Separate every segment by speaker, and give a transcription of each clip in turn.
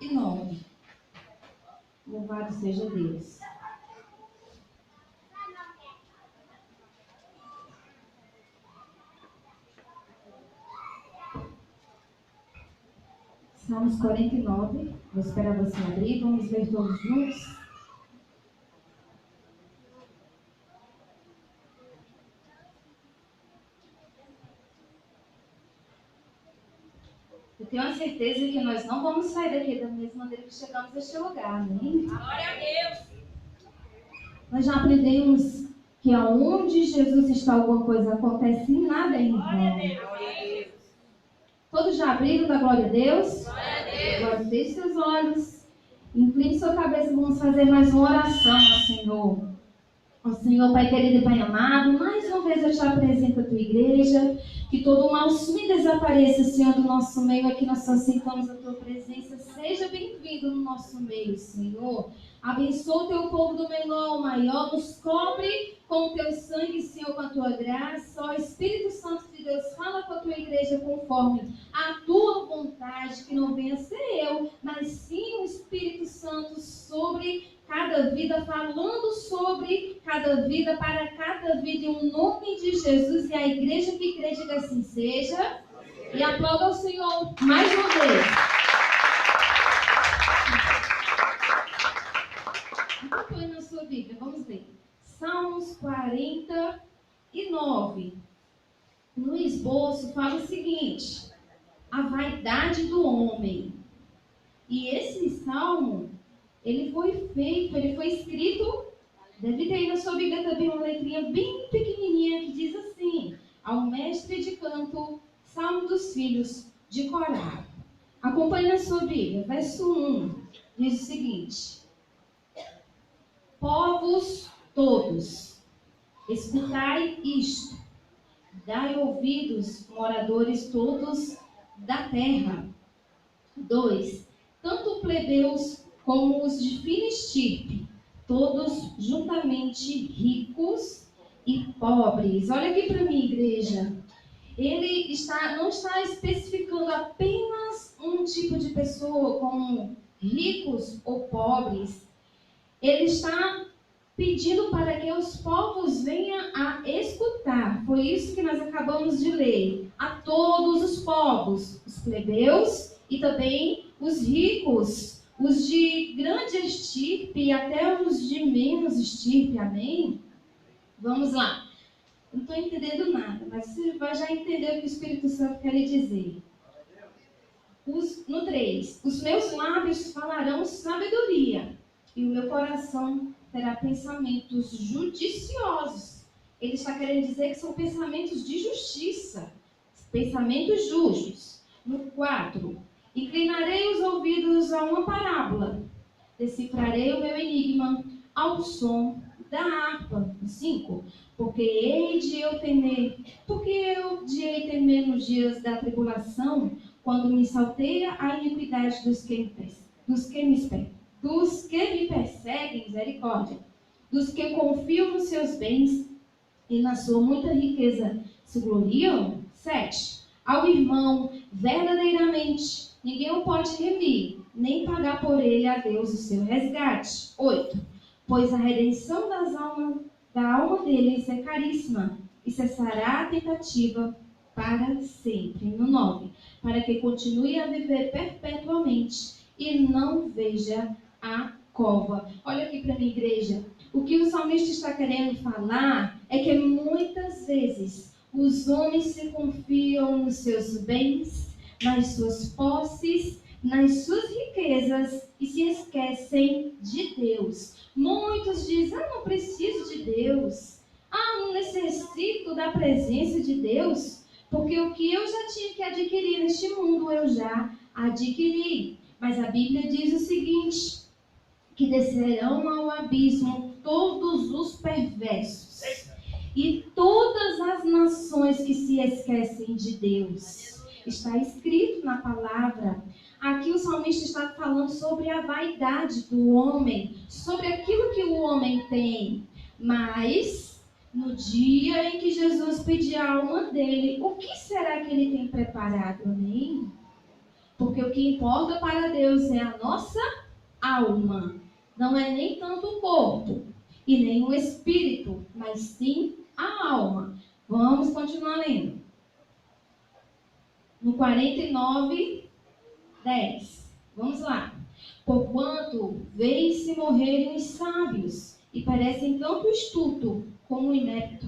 Speaker 1: 49. Louvado seja Deus. Salmos 49. Vou esperar você abrir. Vamos ler todos juntos. Eu tenho a certeza que nós não vamos sair daqui da mesma maneira que chegamos a este lugar, amém?
Speaker 2: Glória a Deus!
Speaker 1: Nós já aprendemos que aonde Jesus está, alguma coisa acontece e nada é em vão. Todos já abriram da glória a Deus?
Speaker 2: Glória a Deus!
Speaker 1: Agora feche seus olhos, incline sua cabeça e vamos fazer mais uma oração ao Senhor. Ó Senhor, Pai querido e Pai amado, mais uma vez eu te apresento a tua igreja, que todo mal suma e desapareça, Senhor, do nosso meio, aqui nós só aceitamos a tua presença, seja bem-vindo no nosso meio, Senhor. Abençoa o teu povo do menor ao maior, nos cobre com o teu sangue, Senhor, com a tua graça. Ó Espírito Santo de Deus, fala com a tua igreja conforme a tua vontade, que não venha ser eu, mas sim o Espírito Santo sobre cada vida, falando sobre cada vida, para cada vida, em nome de Jesus. E a igreja que crê, diga assim seja. E aplauda ao Senhor mais uma vez. Acompanhe na sua Bíblia, vamos ler. Salmos 49. No esboço fala o seguinte: a vaidade do homem. E esse salmo, ele foi escrito, deve ter aí na sua Bíblia também uma letrinha bem pequenininha que diz assim: ao mestre de canto, Salmo dos filhos de Corá. Acompanhe na sua Bíblia, verso 1, diz o seguinte: povos todos, escutai isto, dai ouvidos, moradores todos da terra. 2. Tanto plebeus como os de fina estirpe, todos juntamente ricos e pobres. Olha aqui para mim, igreja. Ele não está especificando apenas um tipo de pessoa, como ricos ou pobres. Ele está pedindo para que os povos venham a escutar. Foi isso que nós acabamos de ler. A todos os povos, os plebeus e também os ricos, os de grande estirpe e até os de menos estirpe. Amém? Vamos lá. Não estou entendendo nada, mas você vai já entender o que o Espírito Santo quer lhe dizer. No 3. Os meus lábios falarão sabedoria e o meu coração terá pensamentos judiciosos. Ele está querendo dizer que são pensamentos de justiça, pensamentos justos. No 4. Inclinarei os ouvidos a uma parábola, decifrarei o meu enigma ao som da harpa. 5. Porque eu de temer nos dias da tribulação, quando me salteia a iniquidade dos que me perseguem, misericórdia, dos que confiam nos seus bens e na sua muita riqueza se gloriam. 7. Ao irmão, verdadeiramente, ninguém o pode remir, nem pagar por ele a Deus o seu resgate. 8. Pois a redenção da alma deles é caríssima, e cessará a tentativa para sempre. No 9. Para que continue a viver perpetuamente e não veja a cova. Olha aqui para minha igreja. O que o salmista está querendo falar é que muitas vezes os homens se confiam nos seus bens, nas suas posses, nas suas riquezas e se esquecem de Deus. Muitos dizem: não preciso de Deus. Não necessito da presença de Deus, porque o que eu já tinha que adquirir neste mundo, eu já adquiri. Mas a Bíblia diz o seguinte: que descerão ao abismo todos os perversos e todas as nações que se esquecem de Deus. Está escrito na palavra. Aqui o salmista está falando sobre a vaidade do homem, sobre aquilo que o homem tem. Mas, no dia em que Jesus pedir a alma dele, o que será que ele tem preparado? Amém? Porque o que importa para Deus é a nossa alma. Não é nem tanto o corpo e nem o espírito, mas sim a alma. Vamos continuar lendo. No 49, 10. Vamos lá. Porquanto veem-se morrerem os sábios, e parecem tanto estulto como inepto,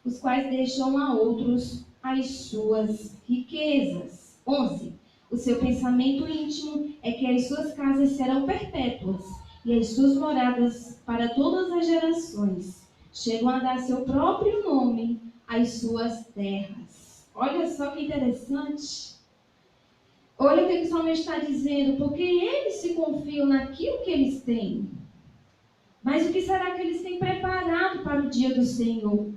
Speaker 1: os quais deixam a outros as suas riquezas. 11. O seu pensamento íntimo é que as suas casas serão perpétuas, e as suas moradas para todas as gerações. Chegam a dar seu próprio nome às suas terras. Olha só que interessante. Olha o que o salmista está dizendo, porque eles se confiam naquilo que eles têm. Mas o que será que eles têm preparado para o dia do Senhor?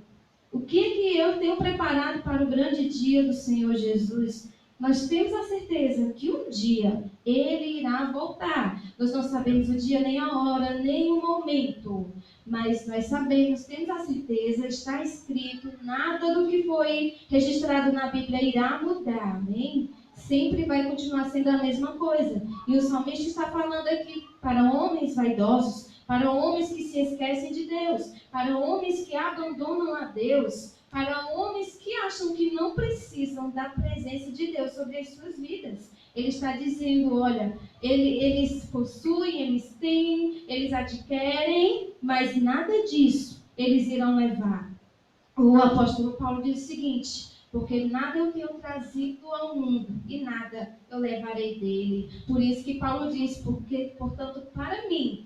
Speaker 1: O que eu tenho preparado para o grande dia do Senhor Jesus? Nós temos a certeza que um dia Ele irá voltar. Nós não sabemos o dia, nem a hora, nem o momento. Mas nós sabemos, temos a certeza, está escrito, nada do que foi registrado na Bíblia irá mudar, amém? Sempre vai continuar sendo a mesma coisa. E o salmista está falando aqui para homens vaidosos, para homens que se esquecem de Deus, para homens que abandonam a Deus, para homens que acham que não precisam da presença de Deus sobre as suas vidas. Ele está dizendo, olha, eles possuem, eles têm, eles adquirem, mas nada disso eles irão levar. O apóstolo Paulo diz o seguinte: porque nada eu tenho trazido ao mundo e nada eu levarei dele. Por isso que Paulo diz, porque, portanto, para mim,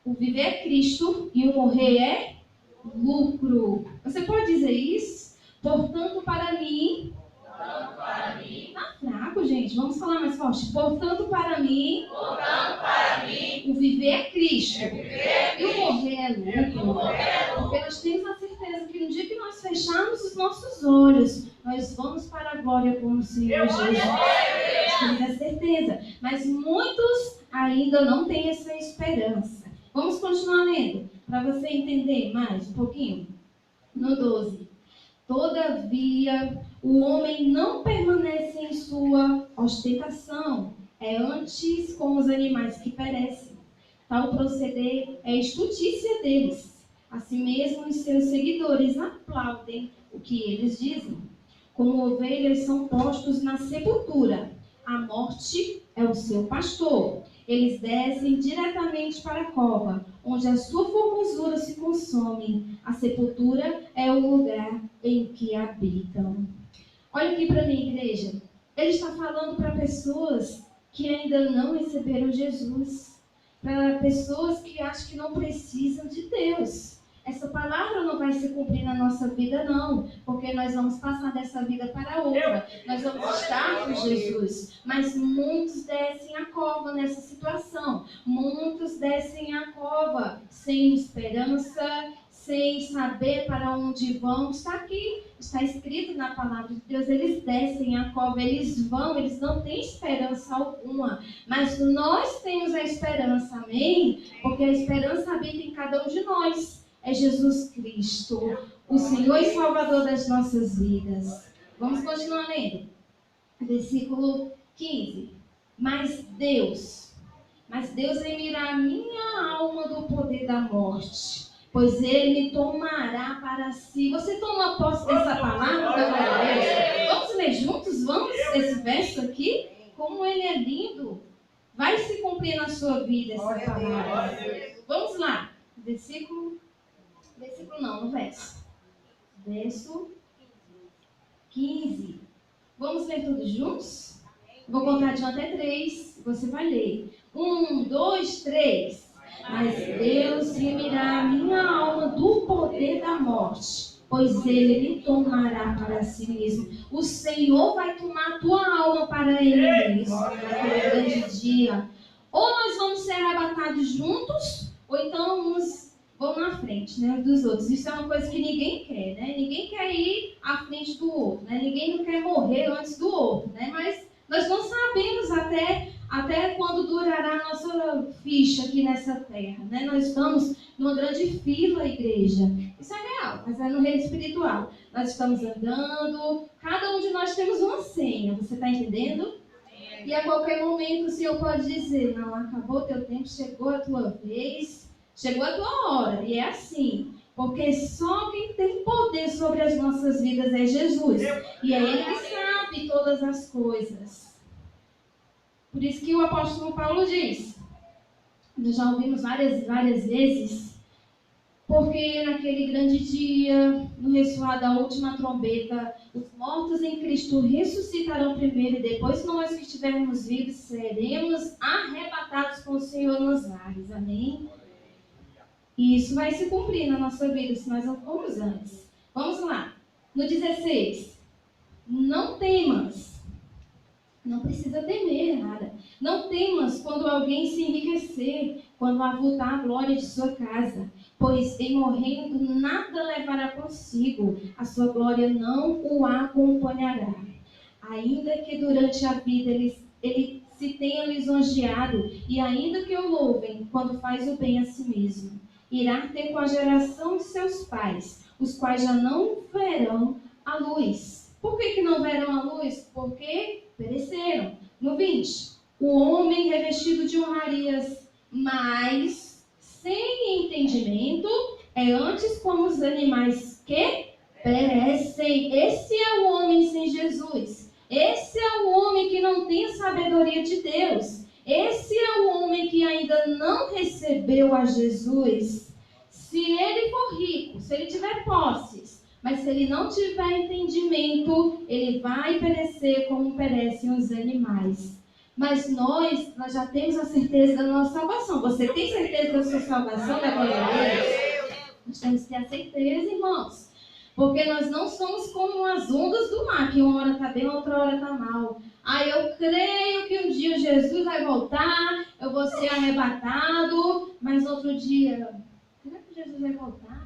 Speaker 1: o viver é Cristo e o morrer é lucro. Você pode dizer isso? Portanto, para mim... Está fraco, gente. Vamos falar mais forte. Portanto, para mim... o viver é Cristo. E o morrer é lucro. Porque nós temos a certeza que no dia que nós fecharmos os nossos olhos, nós vamos para a glória com o Senhor Jesus. Temos a certeza. Mas muitos ainda não têm essa esperança. Vamos continuar lendo, para você entender mais um pouquinho. No 12. Todavia, o homem não permanece em sua ostentação. É antes como os animais que perecem. Tal proceder é estultícia deles. Assim mesmo, os seus seguidores aplaudem o que eles dizem. Como ovelhas são postos na sepultura, a morte é o seu pastor. Eles descem diretamente para a cova, onde a sua formosura se consome. A sepultura é o lugar em que habitam. Olha aqui para mim, igreja. Ele está falando para pessoas que ainda não receberam Jesus. Para pessoas que acham que não precisam de Deus. Essa palavra não vai se cumprir na nossa vida, não. Porque nós vamos passar dessa vida para outra. Nós vamos estar com Jesus. Mas muitos descem a cova nessa situação. Muitos descem a cova sem esperança, sem saber para onde vão. Está aqui, está escrito na palavra de Deus. Eles descem a cova, eles vão, eles não têm esperança alguma. Mas nós temos a esperança, amém? Porque a esperança habita em cada um de nós. É Jesus Cristo, o Senhor e Salvador das nossas vidas. Vamos continuar lendo. Versículo 15. Mas Deus remirá a minha alma do poder da morte, pois Ele me tomará para si. Você toma posse dessa palavra da glória a Deus? Vamos ler juntos? Vamos esse verso aqui? Como ele é lindo. Vai se cumprir na sua vida essa palavra. Vamos lá. Versículo não, no verso. Verso 15. Vamos ler todos juntos? Vou contar de 1 até 3. Você vai ler. 1, 2, 3. Mas Deus remirá a minha alma do poder da morte, pois Ele me tomará para si mesmo. O Senhor vai tomar a tua alma para Ele mesmo, naquele grande dia. Ou nós vamos ser arrebatados juntos, ou então uns vão na frente, né, dos outros. Isso é uma coisa que ninguém quer, né? Ninguém quer ir à frente do outro, né? Ninguém não quer morrer antes do outro, né? Mas nós não sabemos até quando durará a nossa ficha aqui nessa terra, né? Nós estamos numa grande fila, igreja. Isso é real, mas é no reino espiritual. Nós estamos andando, cada um de nós temos uma senha, você está entendendo? E a qualquer momento o Senhor pode dizer, não, acabou o teu tempo, chegou a tua vez, chegou a tua hora. E é assim, porque só quem tem poder sobre as nossas vidas é Jesus. E é Ele que sabe todas as coisas. Por isso que o apóstolo Paulo diz, nós já ouvimos várias vezes, porque naquele grande dia, no ressoar da última trombeta, os mortos em Cristo ressuscitarão primeiro, e depois nós que estivermos vivos seremos arrebatados com o Senhor nos ares. Amém? E isso vai se cumprir na nossa vida, se nós não formos antes. Vamos lá. No 16. Não temas. Não precisa temer nada. Não temas quando alguém se enriquecer, quando avultar a glória de sua casa. Pois em morrendo nada levará consigo, a sua glória não o acompanhará. Ainda que durante a vida ele se tenha lisonjeado, e ainda que o louvem quando faz o bem a si mesmo, irá ter com a geração de seus pais, os quais já não verão a luz. Por que não verão a luz? Porque pereceram. No 20, o homem revestido de honrarias, mas sem entendimento, é antes como os animais que perecem. Esse é o homem sem Jesus. Esse é o homem que não tem a sabedoria de Deus. Esse é o homem que ainda não recebeu a Jesus. Se ele for rico, se ele tiver posses, mas se ele não tiver entendimento, ele vai perecer como perecem os animais. Mas nós já temos a certeza da nossa salvação. Você tem certeza da sua salvação, da glória a Deus? Nós temos que ter a certeza, irmãos. Porque nós não somos como as ondas do mar, que uma hora está bem, outra hora está mal. Eu creio que um dia Jesus vai voltar, eu vou ser arrebatado, mas outro dia, será que Jesus vai voltar?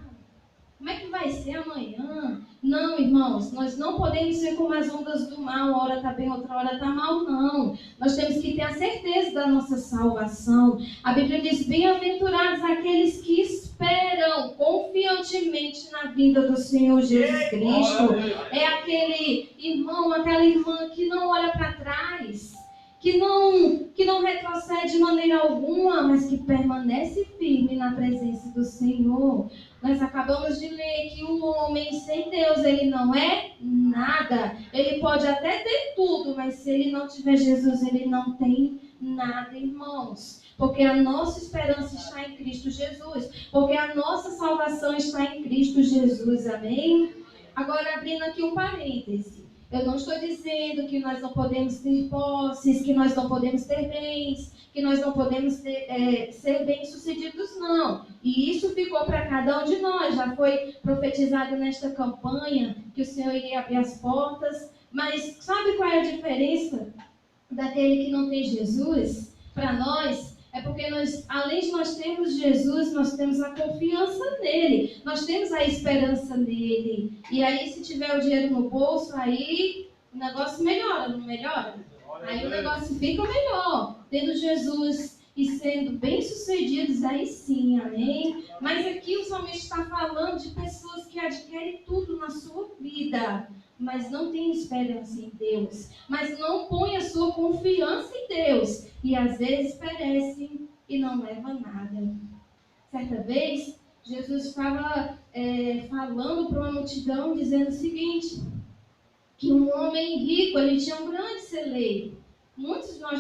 Speaker 1: Como é que vai ser amanhã? Não, irmãos, nós não podemos ser como as ondas do mar, uma hora está bem, outra hora está mal, não. Nós temos que ter a certeza da nossa salvação. A Bíblia diz, bem-aventurados aqueles que esperam confiantemente na vinda do Senhor Jesus Cristo. É aquele irmão, aquela irmã que não olha para trás, que não retrocede de maneira alguma, mas que permanece firme na presença do Senhor. Nós acabamos de ler que o homem sem Deus, ele não é nada. Ele pode até ter tudo, mas se ele não tiver Jesus, ele não tem nada, irmãos. Porque a nossa esperança está em Cristo Jesus. Porque a nossa salvação está em Cristo Jesus. Amém? Agora, abrindo aqui um parêntese. Eu não estou dizendo que nós não podemos ter posses, que nós não podemos ter bens, que nós não podemos ser bem-sucedidos, não. E isso ficou para cada um de nós. Já foi profetizado nesta campanha que o Senhor iria abrir as portas. Mas sabe qual é a diferença daquele que não tem Jesus? Para nós, é porque nós, além de nós termos Jesus, nós temos a confiança nele. Nós temos a esperança nele. E aí, se tiver o dinheiro no bolso, aí o negócio melhora, não melhora? Aí o negócio fica melhor. Tendo Jesus e sendo bem-sucedidos, aí sim, amém? Mas aqui o salmista está falando de pessoas que adquirem tudo na sua vida, mas não tem esperança em Deus, mas não põe a sua confiança em Deus, e às vezes perecem e não levam nada. Certa vez, Jesus estava falando para uma multidão, dizendo o seguinte, que um homem rico, ele tinha um grande celeiro. Muitos de nós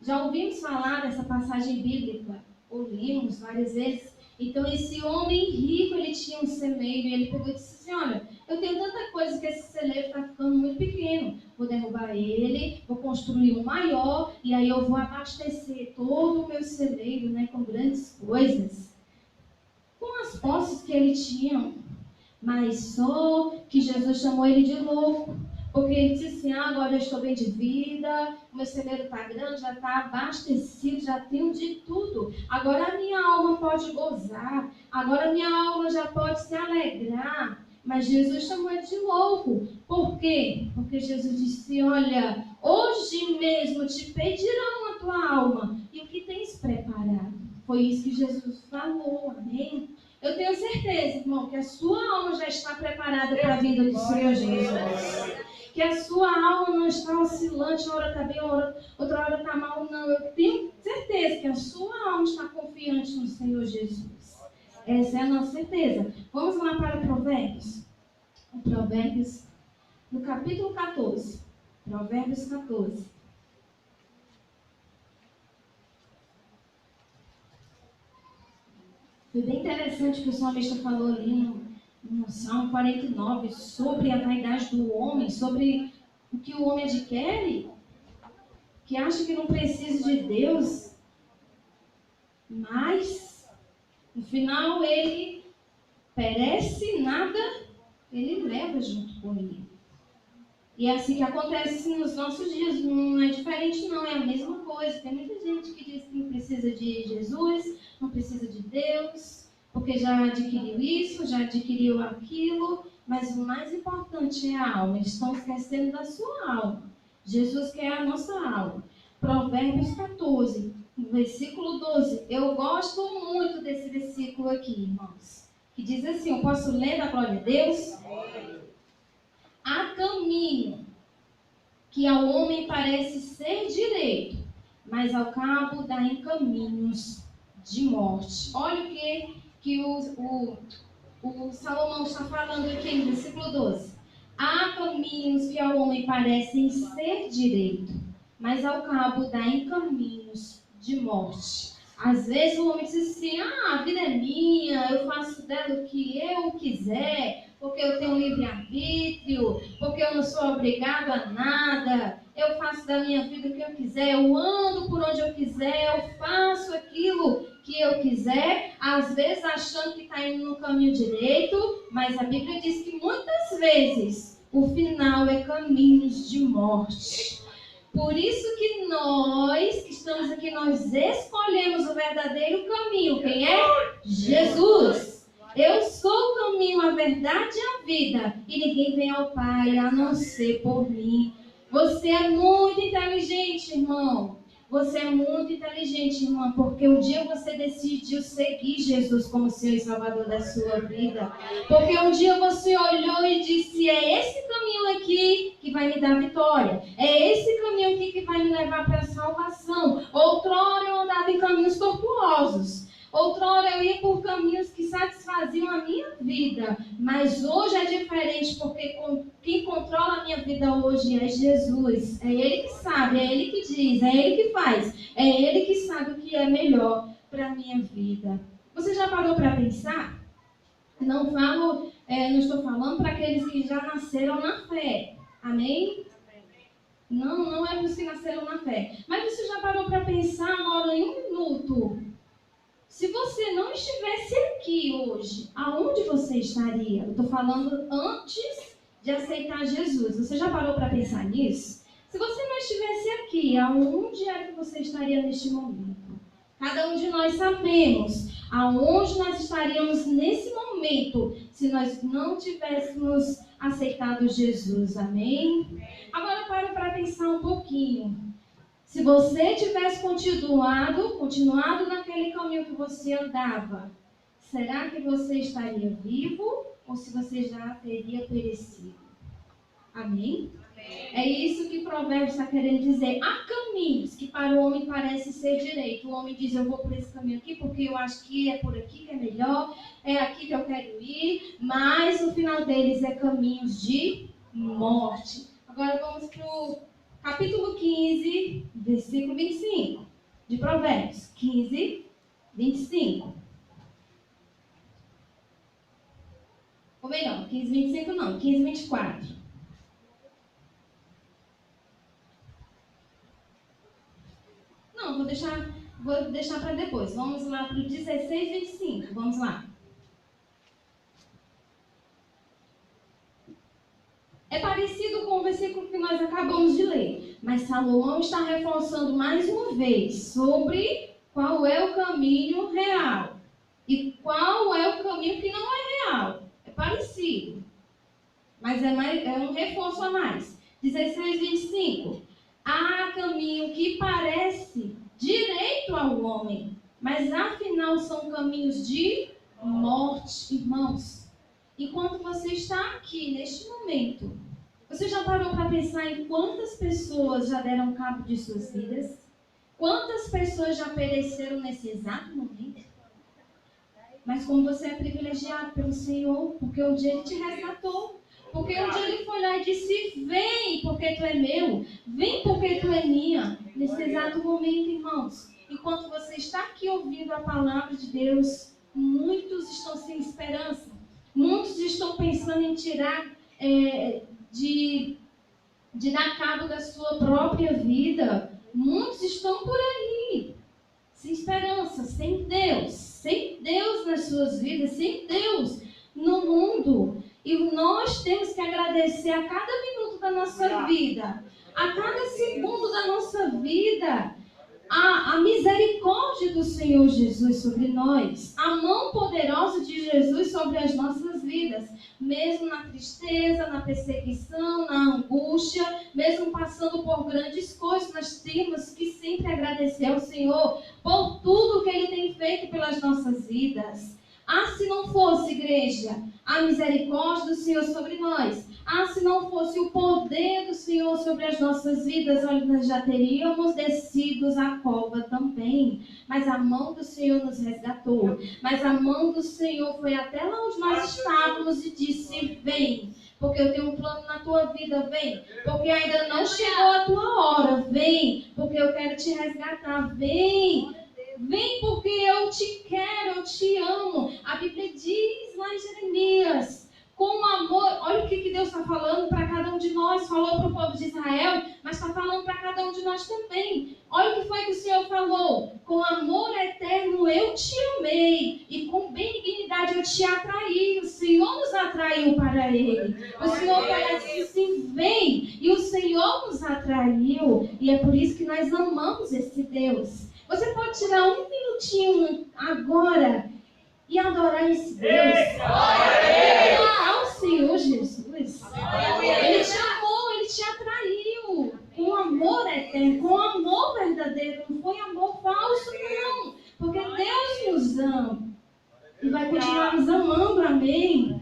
Speaker 1: já ouvimos falar dessa passagem bíblica, ou limos várias vezes. Então, esse homem rico, ele tinha um celeiro, e ele pegou e disse assim, olha, eu tenho tanta coisa que esse celeiro está ficando muito pequeno. Vou derrubar ele, vou construir um maior, e aí eu vou abastecer todo o meu celeiro, né, com grandes coisas. Com as posses que ele tinha. Mas só que Jesus chamou ele de louco. Porque ele disse assim, agora eu estou bem de vida, o meu celeiro está grande, já está abastecido, já tenho de tudo. Agora a minha alma pode gozar, agora a minha alma já pode se alegrar. Mas Jesus chamou ele de louco. Por quê? Porque Jesus disse, olha, hoje mesmo te pedirão a tua alma. E o que tens preparado? Foi isso que Jesus falou, amém? Eu tenho certeza, irmão, que a sua alma já está preparada para a vinda do Senhor Jesus. que a sua alma não está oscilante, uma hora está bem, outra hora está mal, não. Eu tenho certeza que a sua alma está confiante no Senhor Jesus. Essa é a nossa certeza. Vamos lá para Provérbios. Provérbios, no capítulo 14. Provérbios 14. Foi bem interessante o que o salmista falou ali no Salmo 49 sobre a vaidade do homem, sobre o que o homem adquire, que acha que não precisa de Deus, mas no final ele perece, nada ele leva junto com ele. E é assim que acontece nos nossos dias, não é diferente não, é a mesma coisa. Tem muita gente que diz que não precisa de Jesus, não precisa de Deus, porque já adquiriu isso, já adquiriu aquilo, mas o mais importante é a alma. Eles estão esquecendo da sua alma. Jesus quer a nossa alma. Provérbios 14, versículo 12. Eu gosto muito desse versículo aqui, irmãos, que diz assim, eu posso ler da glória a Deus? Há caminho que ao homem parece ser direito, mas ao cabo dá em caminhos de morte. Olha o que o Salomão está falando aqui no versículo 12. Há caminhos que ao homem parecem ser direito, mas ao cabo dá em caminhos de morte. Às vezes o homem diz assim, a vida é minha, eu faço dela o que eu quiser, porque eu tenho livre-arbítrio, porque eu não sou obrigado a nada, eu faço da minha vida o que eu quiser, eu ando por onde eu quiser, eu faço aquilo que eu quiser, às vezes achando que está indo no caminho direito, mas a Bíblia diz que muitas vezes o final é caminhos de morte. Por isso que nós, que estamos aqui, nós escolhemos o verdadeiro caminho. Quem é? Jesus. Eu sou o caminho, a verdade e a vida. E ninguém vem ao Pai a não ser por mim. Você é muito inteligente, irmão. Você é muito inteligente, irmã, porque um dia você decidiu seguir Jesus como Senhor e Salvador da sua vida. Porque um dia você olhou e disse, é esse caminho aqui que vai me dar vitória. É esse caminho aqui que vai me levar para a salvação. Outrora eu andava em caminhos tortuosos. Outrora eu ia por caminhos que satisfaziam a minha vida, mas hoje é diferente, porque quem controla a minha vida hoje é Jesus. É Ele que sabe, é Ele que diz, é Ele que faz, é Ele que sabe o que é melhor para a minha vida. Você já parou para pensar? Não estou falando para aqueles que já nasceram na fé, amém? Não é para os que nasceram na fé. Mas você já parou para pensar agora em um minuto? Se você não estivesse aqui hoje, aonde você estaria? Eu estou falando antes de aceitar Jesus. Você já parou para pensar nisso? Se você não estivesse aqui, aonde é que você estaria neste momento? Cada um de nós sabemos aonde nós estaríamos nesse momento se nós não tivéssemos aceitado Jesus. Amém? Agora para pensar um pouquinho. Se você tivesse continuado naquele caminho que você andava, será que você estaria vivo ou se você já teria perecido? Amém? É isso que Provérbios está querendo dizer. Há caminhos que para o homem parece ser direito. O homem diz, eu vou por esse caminho aqui porque eu acho que é por aqui que é melhor, é aqui que eu quero ir, mas no final deles é caminhos de morte. Agora vamos para o capítulo 15, versículo 25, de Provérbios. 15, 25. Ou melhor, 15, 25 não, 15, 24. Não, vou deixar para depois. Vamos lá para o 16, 25. Vamos lá. É parecido com o versículo que nós acabamos de ler, mas Salomão está reforçando mais uma vez sobre qual é o caminho real e qual é o caminho que não é real. É parecido, mas é um reforço a mais. 16, 25. Há caminho que parece direito ao homem, mas afinal são caminhos de morte, irmãos. Enquanto você está aqui, neste momento, Você já parou para pensar em quantas pessoas já deram cabo de suas vidas? Quantas pessoas já pereceram nesse exato momento? Mas como você é privilegiado pelo Senhor, porque um dia Ele te resgatou. Porque um dia Ele foi lá e disse, vem porque tu é meu, vem porque tu é minha. Nesse exato momento, irmãos, enquanto você está aqui ouvindo a palavra de Deus, muitos estão sem esperança. Muitos estão pensando em tirar, de dar cabo da sua própria vida. Muitos estão por aí, sem esperança, sem Deus nas suas vidas, sem Deus no mundo. E nós temos que agradecer a cada minuto da nossa vida, a cada segundo da nossa vida, a misericórdia do Senhor Jesus sobre nós, a mão poderosa de Jesus sobre as nossas vidas, mesmo na tristeza, na perseguição, na angústia, mesmo passando por grandes coisas, nós temos que sempre agradecer ao Senhor por tudo que Ele tem feito pelas nossas vidas. Se não fosse, igreja, a misericórdia do Senhor sobre nós, se não fosse o poder do Senhor sobre as nossas vidas, olha, nós já teríamos descido a cova também. Mas a mão do Senhor nos resgatou. Mas a mão do Senhor foi até lá onde nós estávamos e disse, vem, porque eu tenho um plano na tua vida, vem, porque ainda não chegou a tua hora, vem, porque eu quero te resgatar, vem. Vem porque eu te quero, eu te amo. A Bíblia diz lá em Jeremias, com amor, olha o que Deus está falando para cada um de nós. Falou para o povo de Israel, mas está falando para cada um de nós também. Olha o que foi que o Senhor falou. Com amor eterno eu te amei e com benignidade eu te atraí. O Senhor nos atraiu para Ele. O Senhor parece assim, vem. E o Senhor nos atraiu. E é por isso que nós amamos esse Deus. Você pode tirar um minutinho agora e adorar esse Deus. Ao Senhor Jesus. Ele te amou, Ele te atraiu com amor eterno, com amor verdadeiro. Não foi amor falso, não. Porque Deus nos ama e vai continuar nos amando, amém?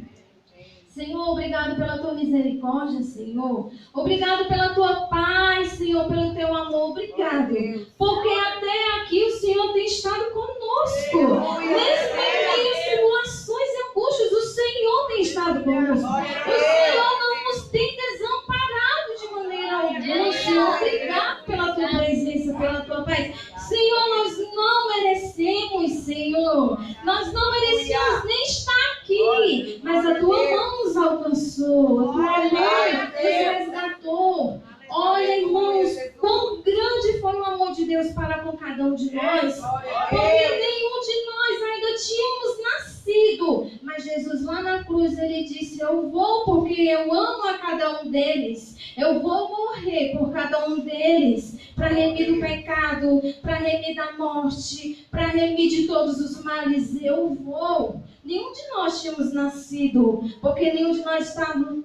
Speaker 1: Senhor, obrigado pela tua misericórdia, Senhor. Obrigado pela tua paz, Senhor, pelo teu amor. Obrigado. Porque até aqui o Senhor tem estado conosco. Mesmo em meio a tribulações e angústias, o Senhor tem estado conosco. O Senhor não nos tem desamparado de maneira alguma. Senhor, obrigado pela tua presença, pela tua paz. Senhor, nós não merecemos, Senhor. Nós não merecemos nem estar aqui. Mas a tua mão nos alcançou. A tua mão nos resgatou. Olha, irmãos, quão grande foi o amor de Deus para com cada um de nós. Porque nenhum de nós ainda tínhamos nascido. Mas Jesus lá na cruz, Ele disse, eu vou porque eu amo a cada um deles. Eu vou morrer por cada um deles. Para remir do pecado, para remir da morte, para remir de todos os males. Eu vou. Nenhum de nós tínhamos nascido, porque nenhum de nós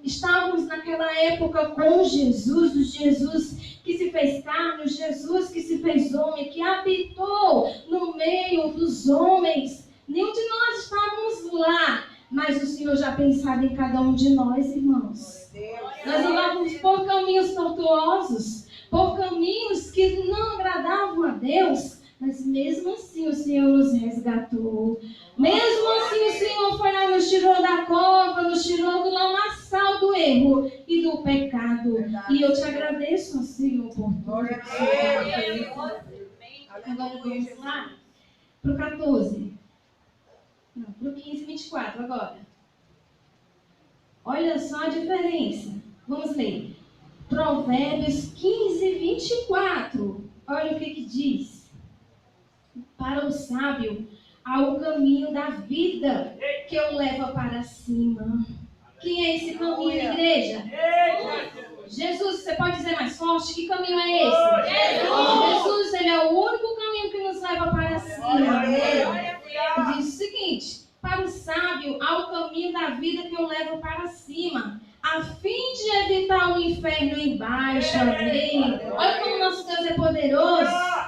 Speaker 1: estávamos naquela época com Jesus, o Jesus que se fez carne, o Jesus que se fez homem, que habitou no meio dos homens. Nenhum de nós estávamos lá, mas o Senhor já pensava em cada um de nós, irmãos. Nós andávamos por caminhos tortuosos, por caminhos que não agradavam a Deus. Mas mesmo assim o Senhor nos resgatou. Mesmo assim o Senhor foi lá, nos tirou da cova, nos tirou do lamaçal do erro e do pecado. E eu te agradeço, Senhor, por tudo que o Senhor fez. Agora vamos lá para o 14. Não, para o 15 e 24 agora. Olha só a diferença. Vamos ler. Provérbios 15 e 24. Olha o que diz. Para o sábio, há o caminho da vida que o leva para cima. Quem é esse caminho, igreja? Jesus, você pode dizer mais forte? Que caminho é esse? Jesus, Ele é o único caminho que nos leva para cima. Ele diz o seguinte, para o sábio, há o caminho da vida que o leva para cima, a fim de evitar o inferno embaixo. Amém? Olha como nosso Deus é poderoso.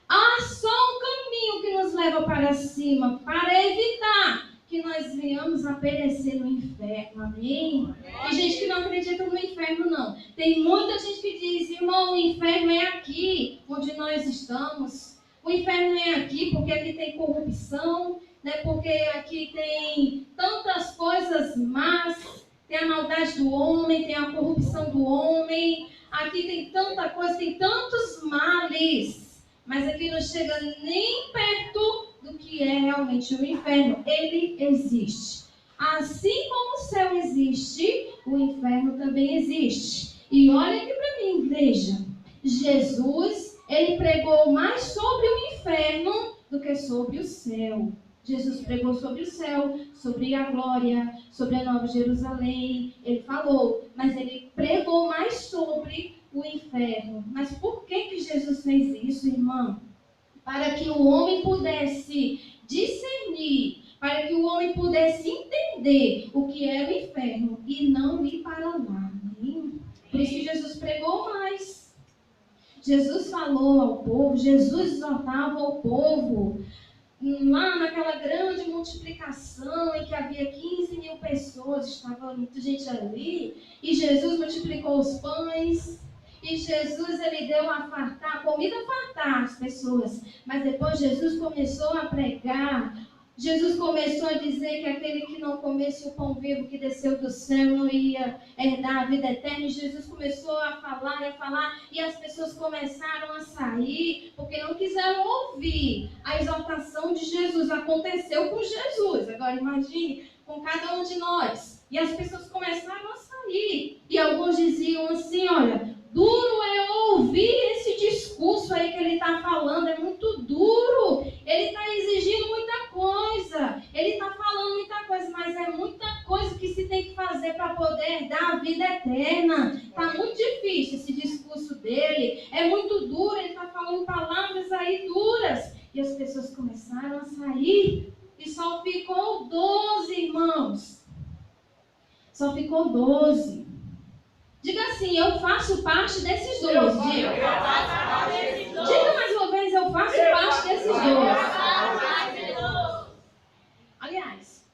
Speaker 1: Há só um caminho que nos leva para cima, para evitar que que nós venhamos a perecer no inferno, amém? Tem gente que não acredita no inferno, não. Tem muita gente que diz, irmão, o inferno é aqui onde nós estamos. O inferno é aqui porque aqui tem corrupção, né? Porque aqui tem tantas coisas más, tem a maldade do homem, tem a corrupção do homem, aqui tem tanta coisa, tem tantos males, mas aqui não chega nem perto do que é realmente o inferno. Ele existe. Assim como o céu existe, o inferno também existe. E olha aqui para mim, igreja. Jesus, ele pregou mais sobre o inferno do que sobre o céu. Jesus pregou sobre o céu, sobre a glória, sobre a Nova Jerusalém. Ele falou, mas ele pregou mais sobre o inferno. Mas por que Jesus fez isso, irmão? Para que o homem pudesse discernir, para que o homem pudesse entender o que é o inferno e não ir para lá. Amém? Por isso que Jesus pregou mais. Jesus falou ao povo, Jesus exortava ao povo. Lá naquela grande multiplicação em que havia 15 mil pessoas, estava muita gente ali, e Jesus multiplicou os pães, e Jesus ele deu a fartar, comida a fartar as pessoas, mas depois Jesus começou a pregar. Jesus começou a dizer que aquele que não comesse o pão vivo que desceu do céu não ia herdar a vida eterna. E Jesus começou a falar, e as pessoas começaram a sair, porque não quiseram ouvir a exortação de Jesus. Aconteceu com Jesus, agora imagine com cada um de nós. E as pessoas começaram a sair, e alguns diziam assim, olha, duro é ouvir esse discurso aí que ele está falando, é muito duro, ele está exigindo muita coisa, ele está falando muita coisa, mas é muita coisa que se tem que fazer para poder dar a vida eterna. Está muito difícil esse discurso dele, é muito duro, ele está falando palavras aí duras. E as pessoas começaram a sair, e só ficou 12, irmãos. Só ficou 12. Diga assim, eu faço parte desses 12. Diga mais uma vez, eu faço parte desses 12. Aliás,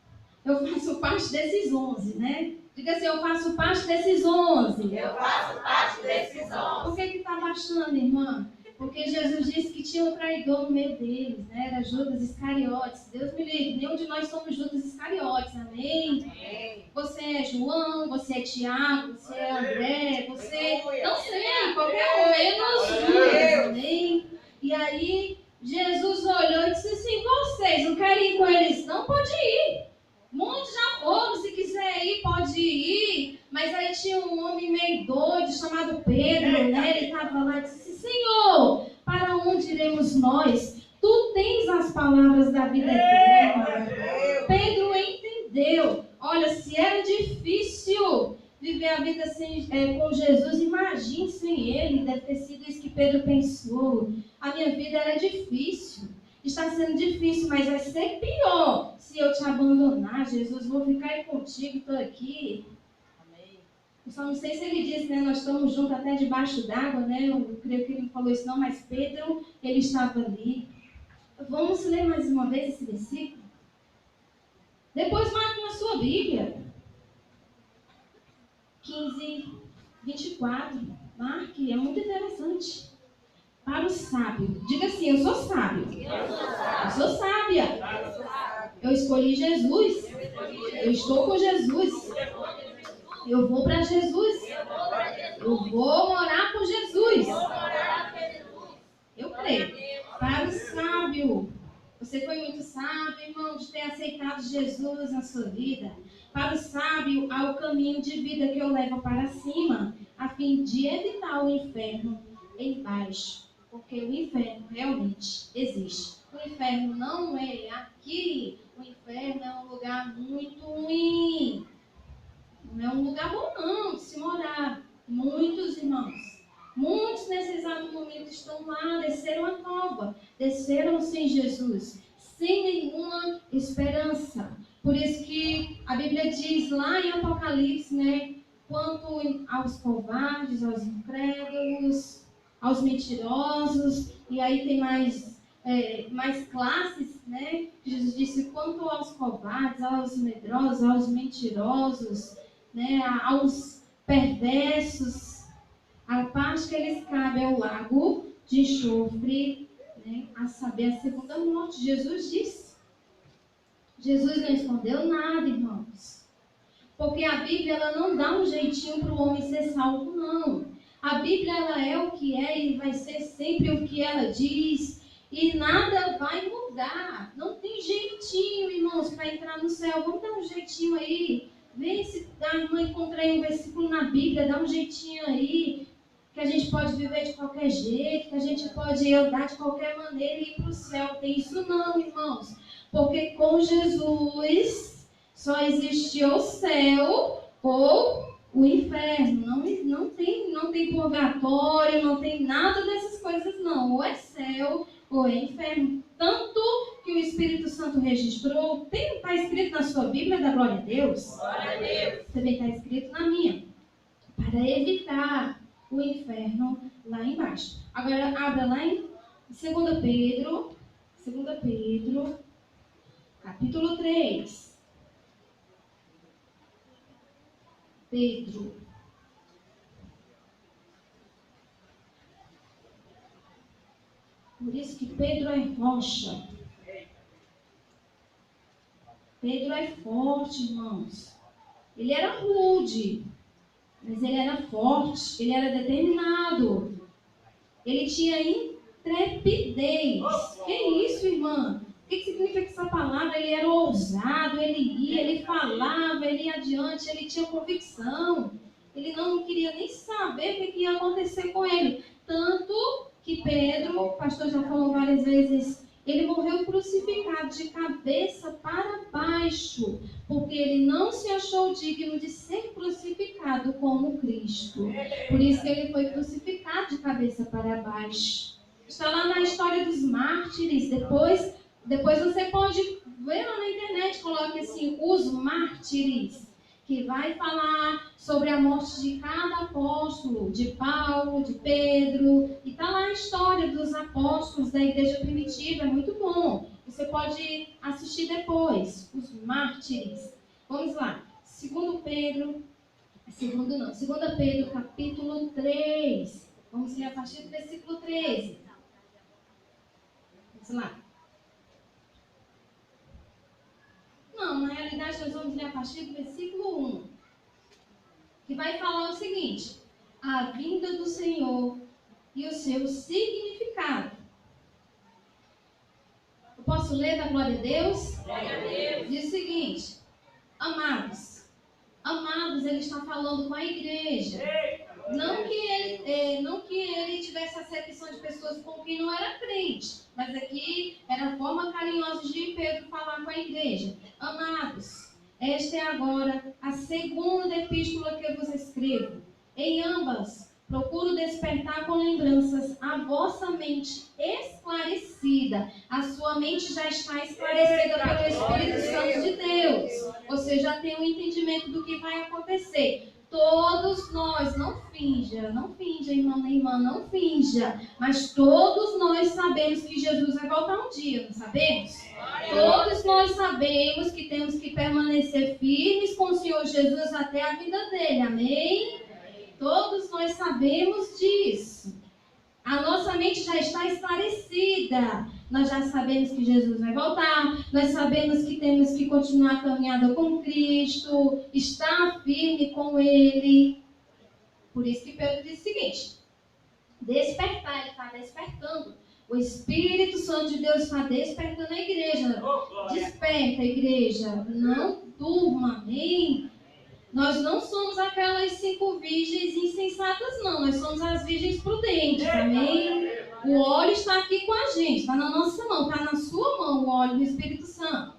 Speaker 1: eu faço parte desses 11, né? Diga assim, eu faço parte desses 11.
Speaker 2: Eu faço parte desses 11.
Speaker 1: Por que está baixando, irmã? Porque Jesus disse que tinha um traidor no meio deles, né? Era Judas Iscariotes. Deus me livre, nenhum de nós somos Judas Iscariotes, amém?
Speaker 2: Amém.
Speaker 1: Você é João, você é Tiago, você é André, você... Não sei, qualquer um menos Judas, amém? E aí, Jesus olhou e disse assim, vocês não querem ir com eles? Não, pode ir. Muitos já foram, se quiser ir, pode ir. Mas aí tinha um homem meio doido, chamado Pedro, né? Ele estava lá e disse assim, Senhor, para onde iremos nós? Tu tens as palavras da vida eterna. Pedro entendeu. Olha, se era difícil viver a vida com Jesus, imagine sem ele. Deve ter sido isso que Pedro pensou. A minha vida era difícil. Está sendo difícil, mas vai ser pior se eu te abandonar, Jesus. Vou ficar aí contigo, estou aqui.
Speaker 2: Amém.
Speaker 1: Eu só não sei se ele disse, né? Nós estamos juntos até debaixo d'água, né? Eu creio que ele não falou isso não, mas Pedro, ele estava ali. Vamos ler mais uma vez esse versículo? Depois marque na sua Bíblia. 15, 24. Marque, é muito interessante. Para o sábio. Diga assim, eu sou sábio. Eu sou sábia. Eu escolhi Jesus. Eu estou com Jesus. Eu vou para Jesus. Eu vou morar com Jesus. Eu creio. Para o sábio. Você foi muito sábio, irmão, de ter aceitado Jesus na sua vida. Para o sábio, há o caminho de vida que eu levo para cima, a fim de evitar o inferno embaixo. Porque o inferno realmente existe. O inferno não é aqui. O inferno é um lugar muito ruim. Não é um lugar bom não de se morar. Muitos irmãos, muitos nesse exato momento estão lá, desceram a cova, desceram sem Jesus, sem nenhuma esperança. Por isso que a Bíblia diz lá em Apocalipse, né? Quanto aos covardes, aos incrédulos, aos mentirosos, e aí tem mais mais classes, né? Jesus disse, quanto aos covardes, aos medrosos, aos mentirosos, né? Aos perversos, a parte que eles cabem é o lago de enxofre, né? A saber, a segunda morte. Jesus disse. Jesus não escondeu nada, irmãos. Porque a Bíblia ela não dá um jeitinho para o homem ser salvo, não. A Bíblia ela é o que é e vai ser sempre o que ela diz. E nada vai mudar. Não tem jeitinho, irmãos, para entrar no céu. Vamos dar um jeitinho aí. Vê se a irmã encontrei um versículo na Bíblia, dá um jeitinho aí. Que a gente pode viver de qualquer jeito, que a gente pode andar de qualquer maneira e ir para o céu. Tem isso não, irmãos. Porque com Jesus só existe o céu ou o inferno. Não tem purgatório, não tem nada dessas coisas não. Ou é céu ou é inferno. Tanto que o Espírito Santo registrou, está escrito na sua Bíblia da glória a Deus.
Speaker 2: Glória a Deus.
Speaker 1: Também está escrito na minha. Para evitar o inferno lá embaixo. Agora abra lá em 2 Pedro, capítulo 3. Pedro. Por isso que Pedro é rocha. Pedro é forte, irmãos. Ele era rude, mas ele era forte, ele era determinado. Ele tinha intrepidez. Que isso, irmã? O que significa essa palavra? Ele era ousado, ele ia, ele falava, ele ia adiante, ele tinha convicção. Ele não queria nem saber o que ia acontecer com ele. Tanto que Pedro, o pastor já falou várias vezes, ele morreu crucificado de cabeça para baixo, porque ele não se achou digno de ser crucificado como Cristo. Por isso que ele foi crucificado de cabeça para baixo. Está lá na história dos mártires. Depois você pode ver lá na internet, coloque assim, os mártires, que vai falar sobre a morte de cada apóstolo, de Paulo, de Pedro, e está lá a história dos apóstolos da igreja primitiva, é muito bom. Você pode assistir depois, os mártires. Vamos lá, 2 Pedro, capítulo 3. Vamos ler a partir do versículo 13. Vamos lá. Não, na realidade nós vamos ler a partir do versículo 1, que vai falar o seguinte: a vinda do Senhor e o seu significado. Eu posso ler da glória a Deus?
Speaker 2: Glória a Deus.
Speaker 1: Diz o seguinte: amados, ele está falando com a igreja. Não que ele tivesse acepção de pessoas com quem não era crente, mas aqui era a forma carinhosa de Pedro falar com a igreja. Amados, esta é agora a segunda epístola que eu vos escrevo. Em ambas, procuro despertar com lembranças a vossa mente esclarecida. A sua mente já está esclarecida pelo Espírito Santo de Deus. Você já tem um entendimento do que vai acontecer. Todos nós, não finja, irmão nem irmã, não finja. Mas todos nós sabemos que Jesus vai voltar um dia, não sabemos? Todos nós sabemos que temos que permanecer firmes com o Senhor Jesus até a vinda dele, amém? Todos nós sabemos disso. A nossa mente já está esclarecida. Nós já sabemos que Jesus vai voltar. Nós sabemos que temos que continuar a caminhada com Cristo. Estar firme com Ele. Por isso que Pedro diz o seguinte: despertar, ele está despertando. O Espírito Santo de Deus está despertando a igreja. Desperta, igreja. Não durma, amém? Nós não somos aquelas 5 virgens insensatas, não. Nós somos as virgens prudentes, amém? O óleo está aqui com a gente, está na nossa mão, está na sua mão o óleo do Espírito Santo.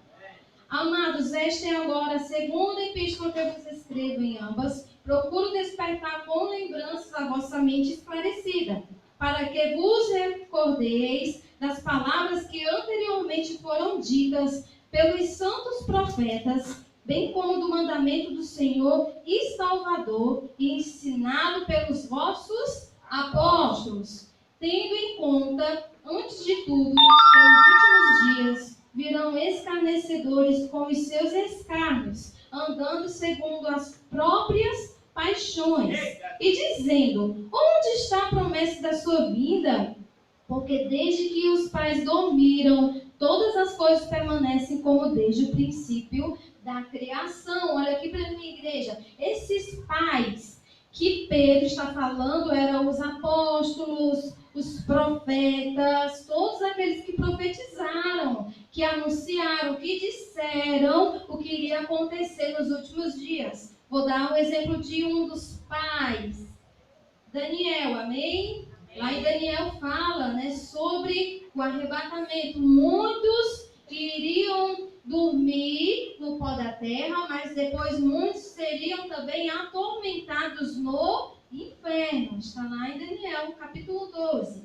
Speaker 1: Amados, esta é agora a segunda epístola que eu vos escrevo em ambas. Procuro despertar com lembranças a vossa mente esclarecida, para que vos recordeis das palavras que anteriormente foram ditas pelos santos profetas, bem como do mandamento do Senhor e Salvador, e ensinado pelos vossos apóstolos, tendo em conta, antes de tudo, que com os seus escárnios, andando segundo as próprias paixões, e dizendo: onde está a promessa da sua vinda? Porque desde que os pais dormiram, todas as coisas permanecem como desde o princípio da criação. Olha aqui para mim, igreja. Esses pais que Pedro está falando eram os apóstolos, os profetas, todos aqueles que profetizaram, que anunciaram, que disseram o que iria acontecer nos últimos dias. Vou dar um exemplo de um dos pais, Daniel, amém? Lá em Daniel fala, né, sobre o arrebatamento. Muitos iriam dormir no pó da terra, mas depois muitos seriam também atormentados no inferno. Está lá em Daniel, capítulo 12.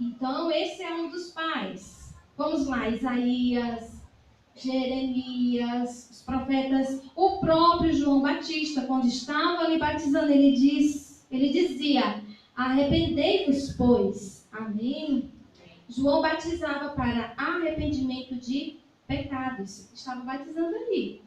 Speaker 1: Então, esse é um dos pais. Vamos lá, Isaías, Jeremias, os profetas, o próprio João Batista, quando estava ali batizando, ele dizia: arrependei-vos, pois. Amém? João batizava para arrependimento de pecados. Estava batizando ali.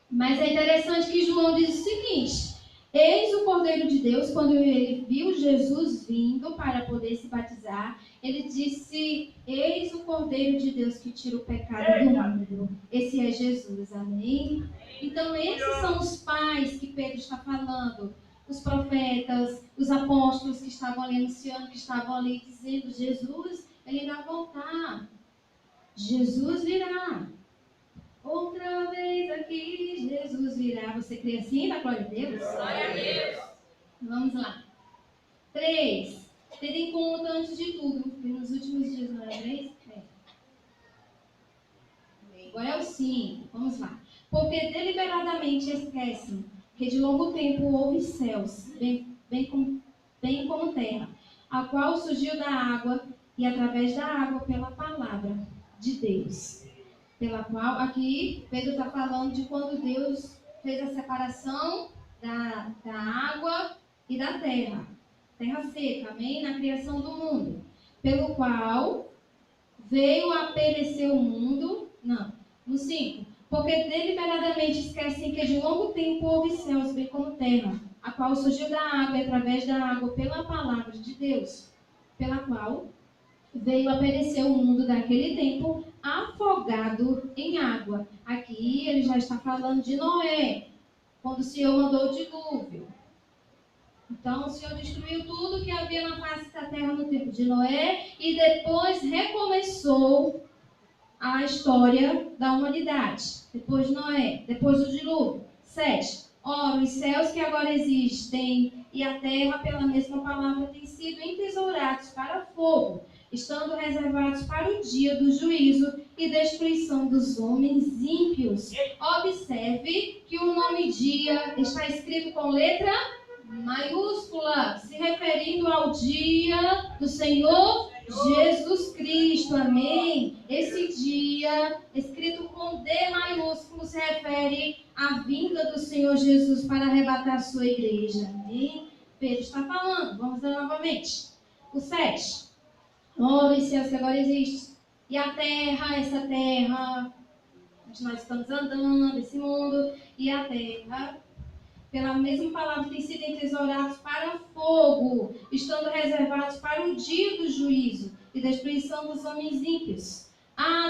Speaker 1: Mas é interessante que João diz o seguinte: eis o Cordeiro de Deus. Quando ele viu Jesus vindo para poder se batizar, ele disse: eis o Cordeiro de Deus que tira o pecado do mundo. Esse é Jesus, amém? Então esses são os pais que Pedro está falando. Os profetas, os apóstolos que estavam ali anunciando, que estavam ali dizendo: Jesus, ele irá voltar. Jesus virá. Outra vez aqui, Jesus virá. Você crê assim, da glória a Deus?
Speaker 2: Glória a Deus.
Speaker 1: Vamos lá. 3. Tendo em conta, antes de tudo, que nos últimos dias não era 3? Agora é o 5. Vamos lá. Porque deliberadamente esquecem que de longo tempo houve céus, bem como terra, a qual surgiu da água e através da água pela palavra de Deus. Pela qual, aqui, Pedro está falando de quando Deus fez a separação da água e da terra. Terra seca, amém? Na criação do mundo. Pelo qual veio a perecer o mundo. Não, no 5. Porque deliberadamente esquecem que de longo tempo houve céus, bem como terra, a qual surgiu da água e através da água pela palavra de Deus. Pela qual veio a perecer o mundo daquele tempo, afogado em água. Aqui ele já está falando de Noé, quando o Senhor mandou o dilúvio. Então o Senhor destruiu tudo que havia na face da terra no tempo de Noé e depois recomeçou a história da humanidade. Depois de Noé, depois do dilúvio. 7. Ora, os céus que agora existem e a terra, pela mesma palavra, têm sido entesourados para fogo, estando reservados para o dia do juízo e destruição dos homens ímpios. Observe que o nome dia está escrito com letra maiúscula, se referindo ao dia do Senhor Jesus Cristo, amém? Esse dia, escrito com D maiúsculo, se refere à vinda do Senhor Jesus para arrebatar a sua igreja, amém? Pedro está falando, vamos ler novamente. O 7. Ora, os céus que agora existem, e a terra, essa terra, onde nós estamos andando, esse mundo, e a terra, pela mesma palavra, têm sido entesourados para fogo, estando reservados para o dia do juízo e destruição dos homens ímpios.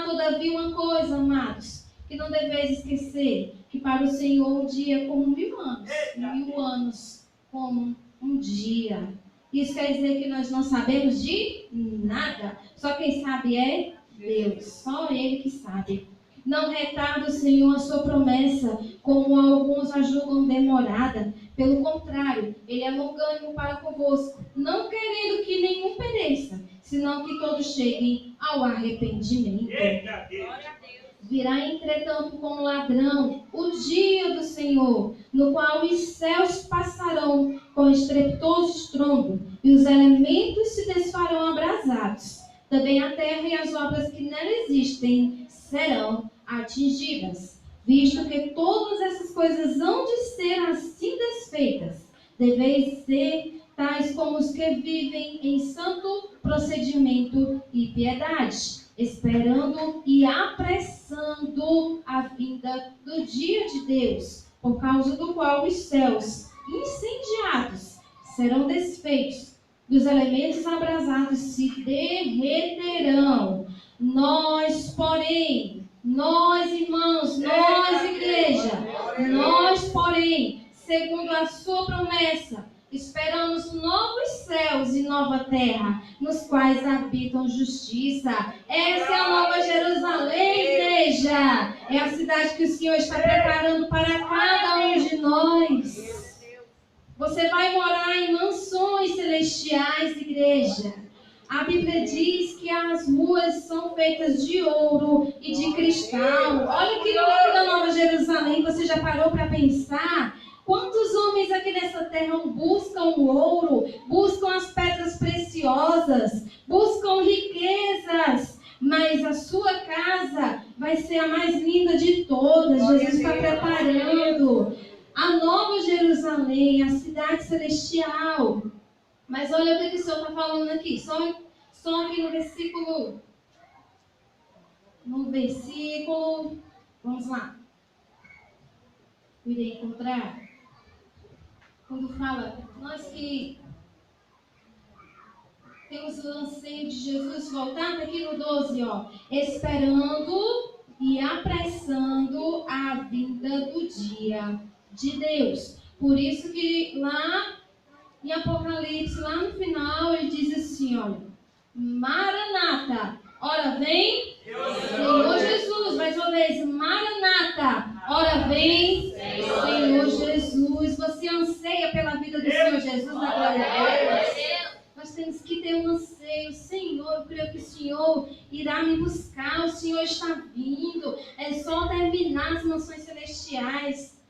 Speaker 1: Todavia uma coisa, amados, que não deveis esquecer, que para o Senhor um dia é como 1000 anos, e 1000 anos como um dia. Isso quer dizer que nós não sabemos de nada. Só quem sabe é Deus. Só Ele que sabe. Não retarda o Senhor a sua promessa, como alguns a julgam demorada. Pelo contrário, Ele é longânimo para convosco, não querendo que nenhum pereça, senão que todos cheguem ao arrependimento.
Speaker 2: Glória a Deus.
Speaker 1: Virá, entretanto, com um ladrão o dia do Senhor, no qual os céus passarão com estrepitoso estrondo, e os elementos se desfarão abrasados. Também a terra e as obras que nela existem serão atingidas. Visto que todas essas coisas hão de ser assim desfeitas, deveis ser tais como os que vivem em santo procedimento e piedade, esperando e apressando a vinda vinda do dia de Deus, por causa do qual os céus incendiados serão desfeitos, dos elementos abrasados se derreterão. Nós, porém, nós, irmãos, nós, igreja, nós, porém, segundo a sua promessa, esperamos novos céus e nova terra, nos quais habitam justiça. Essa é a Nova Jerusalém, igreja. É a cidade que o Senhor está preparando para cada um de nós. Você vai morar em mansões celestiais, igreja. A Bíblia diz que as ruas são feitas de ouro e de cristal. Olha que lindo da Nova Jerusalém. Você já parou para pensar? Quantos homens aqui nessa terra buscam o ouro, buscam as pedras preciosas, buscam riquezas, mas a sua casa vai ser a mais linda de todas. Jesus está preparando a Nova Jerusalém, a cidade celestial. Mas olha o que o Senhor está falando aqui, só aqui no versículo, vamos lá, eu irei encontrar. Quando fala, nós que temos o anseio de Jesus voltar, tá aqui no 12, ó, esperando e apressando a vinda do dia de Deus. Por isso que lá em Apocalipse, lá no final, ele diz assim, olha, Maranata, ora vem, Senhor Jesus, mais uma vez, Maranata, ora vem, Senhor Jesus. Você anseia pela vida do Senhor Jesus na glória a Deus? Nós temos que ter um anseio. Senhor, eu creio que o Senhor irá me buscar, o Senhor está vindo. É só terminar as mansões celestiais.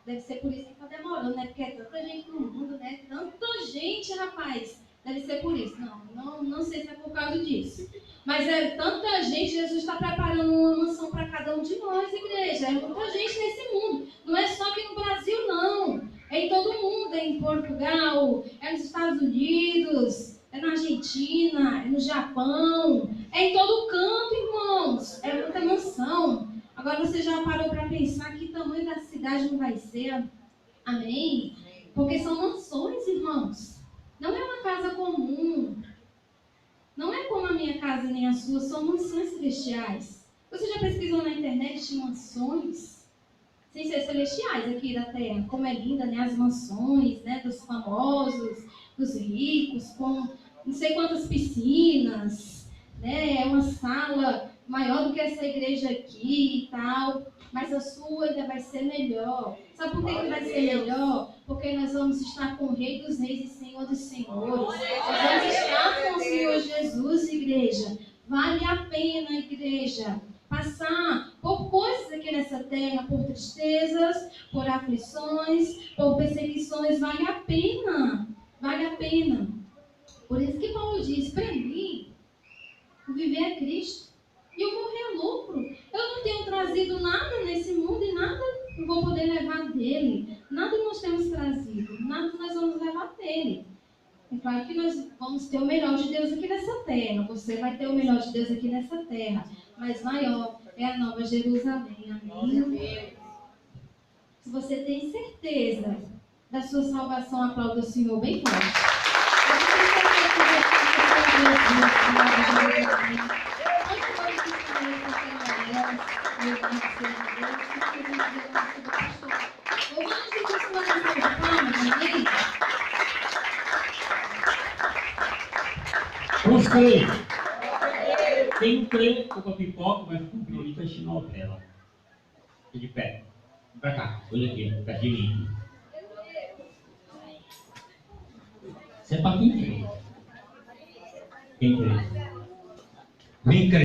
Speaker 1: Deve ser por isso que está demorando, né? Porque é tanta gente no mundo, né? Tanta gente, rapaz. Deve ser por isso. Não sei se é por causa disso. Mas é tanta gente, Jesus está preparando uma mansão para cada um de nós, igreja. É muita gente nesse mundo. Não é só aqui no Brasil, não. É em todo mundo. É em Portugal, é nos Estados Unidos, é na Argentina, é no Japão. É em todo canto, irmãos. É muita mansão. Agora você já parou para pensar que tamanho da cidade não vai ser? Amém? Porque são mansões, irmãos. Não é uma casa comum. Não é como a minha casa nem a sua. São mansões celestiais. Você já pesquisou na internet de mansões? Sem ser celestiais aqui da terra. Como é linda, né? As mansões, né? Dos famosos, dos ricos, com não sei quantas piscinas, né? É uma sala maior do que essa igreja aqui e tal, mas a sua ainda vai ser melhor. Sabe por que vai ser melhor? Porque nós vamos estar com o Rei dos Reis e Senhor dos Senhores. Nós vamos estar com o Senhor Jesus, igreja. Vale a pena, igreja, passar por coisas aqui nessa terra, por tristezas, por aflições, por perseguições. Vale a pena. Vale a pena. Por isso que Paulo diz, para mim, viver é Cristo. E eu morrer é lucro. Eu não tenho trazido nada nesse mundo e nada eu vou poder levar dele. Nada nós temos trazido. Nada nós vamos levar dele. É claro que nós vamos ter o melhor de Deus aqui nessa terra. Você vai ter o melhor de Deus aqui nessa terra. Mas maior é a Nova Jerusalém. Amém? Se você tem certeza da sua salvação, aplauda o Senhor bem forte.
Speaker 3: Vamos crer. Quem não crê, compra pipoca, vai ficar um pirulito enchendo a tela. Fique de pé. Vem pra cá, olha aqui, perto de mim. Isso é para quem crê. Quem crê? Vem crer.